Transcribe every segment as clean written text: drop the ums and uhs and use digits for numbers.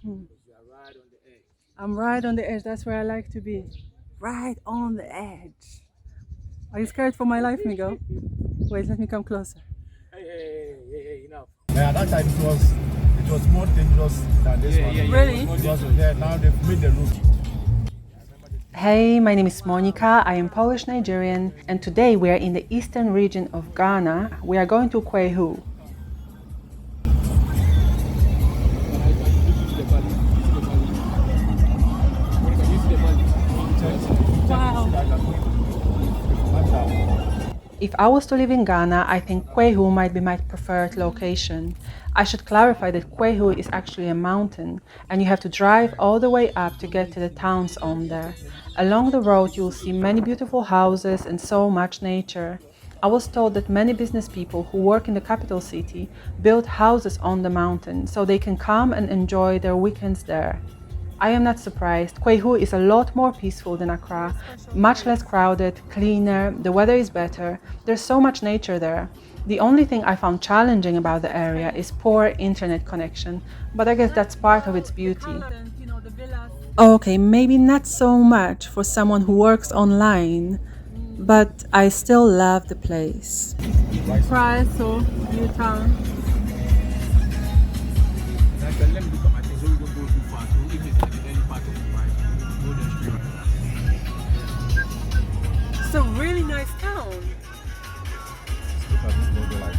Hmm. You are right on the edge. I'm right on the edge. That's where I like to be. Right on the edge. Are you scared for my life, Miguel? Wait, let me come closer. Enough. Yeah, at that time it was more dangerous than this one. Really? Because yeah, now they've made the route. Hey, my name is Monica. I am Polish Nigerian, and today we are in the eastern region of Ghana. We are going to Kwahu. If I was to live in Ghana, I think Kwahu might be my preferred location. I should clarify that Kwahu is actually a mountain, and you have to drive all the way up to get to the towns on there. Along the road, you'll see many beautiful houses and so much nature. I was told that many business people who work in the capital city build houses on the mountain so they can come and enjoy their weekends there. I am not surprised. Kwahu is a lot more peaceful than Accra, much less crowded, cleaner, the weather is better, there's so much nature there. The only thing I found challenging about the area is poor internet connection, but I guess that's part of its beauty. Okay, maybe not so much for someone who works online, but I still love the place. Price or new town? Like, let me look at my things so we don't go too fast. So if it's like any part of the price, go there straight. It's a really nice town. Look at this logo like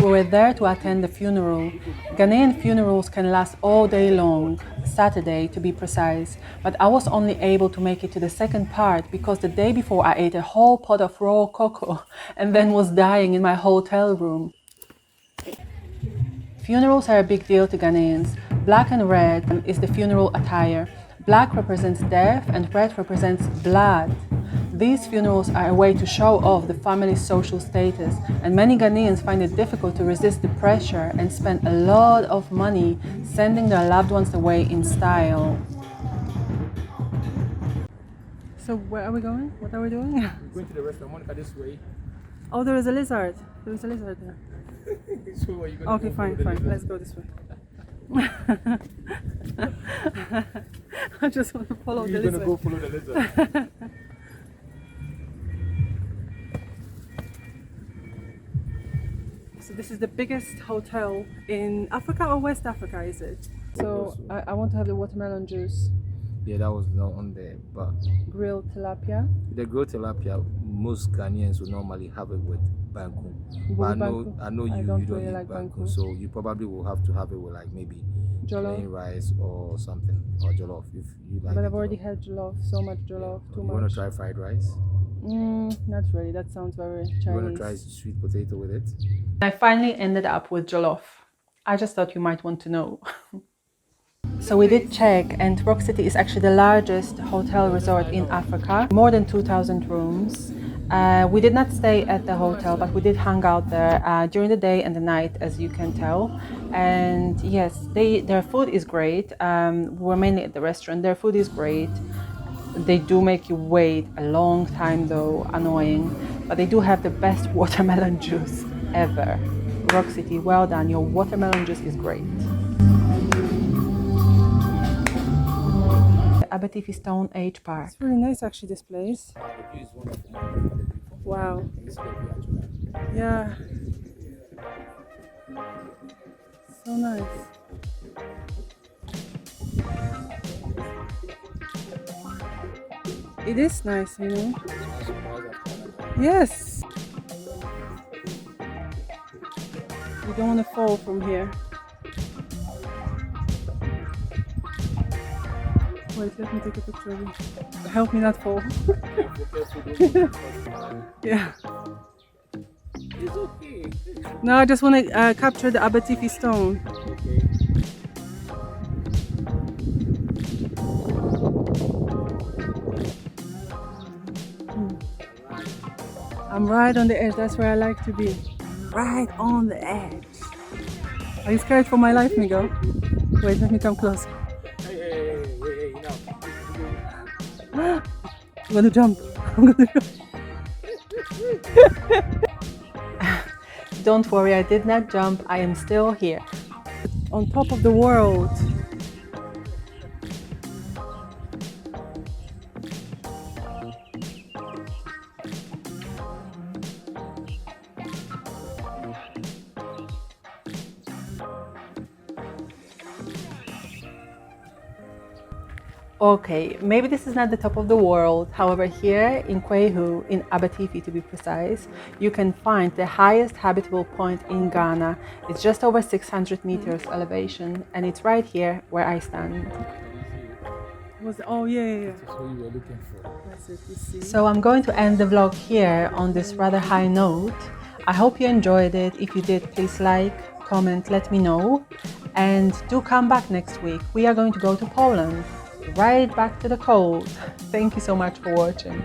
We were there to attend the funeral. Ghanaian funerals can last all day long, Saturday to be precise, but I was only able to make it to the second part because the day before I ate a whole pot of raw cocoa and then was dying in my hotel room. Funerals are a big deal to Ghanaians. Black and red is the funeral attire. Black represents death and red represents blood. These funerals are a way to show off the family's social status, and many Ghanaians find it difficult to resist the pressure and spend a lot of money sending their loved ones away in style. So where are we going? What are we doing? We're going to the restaurant, Monica, this way. Oh, there is a lizard. There is a lizard there. So are you going Okay, to go fine, for the fine. lizard? Let's go this way. I just want to follow the You're going to lizard. go follow the lizard. So this is the biggest hotel in Africa or West Africa, is it? So I want to have the watermelon juice, Yeah, that was not on there, but grilled tilapia. the grilled tilapia, most Ghanaians will normally have it with banku. But I know, Banku. I know I you don't don't really eat like banku, banku. so you probably will have to have it with like maybe Jollof. plain rice or something, or jollof if you like. But the I've already jollof. had jollof, so much jollof, too You want much. to try fried rice? Not really, that sounds very You want to try Chinese. sweet potato with it? I finally ended up with jollof. I just thought you might want to know. So we did check, and Rock City is actually the largest hotel resort in Africa, more than 2,000 rooms. We did not stay at the hotel, but we did hang out there during the day and the night, as you can tell. And yes, their food is great. We were mainly at the restaurant. Their food is great. They do make you wait a long time, though, annoying. But they do have the best watermelon juice ever. Rock City, well done. Your watermelon juice is great. Abetifi Stone Age Park. It's really nice, actually, this place. The view is wonderful. Wow. This way we actually. Yeah. So nice. It is nice, you know. I'm surprised at Canada. Yes. You don't want to fall from here. Wait, let me take a picture of you. Help me not fall. Careful, careful, don't go too fast. Yeah. It's okay. No, I just want to capture the Abetifi stone. Okay. I'm right on the edge. That's where I like to be. Right on the edge. Are you scared for my life, Miguel? Wait, let me come close. Hey, now. I'm gonna jump. I'm gonna jump. Don't worry, I did not jump. I am still here. On top of the world. Okay, maybe this is not the top of the world. However, here in Kwahu, in Abetifi to be precise, you can find the highest habitable point in Ghana. It's just over 600 meters elevation, and it's right here where I stand. Oh yeah. That's what you were looking for. That's it, you see. So I'm going to end the vlog here on this rather high note. I hope you enjoyed it. If you did, please like, comment, let me know. And do come back next week. We are going to go to Poland. Right back to the cold. Thank you so much for watching.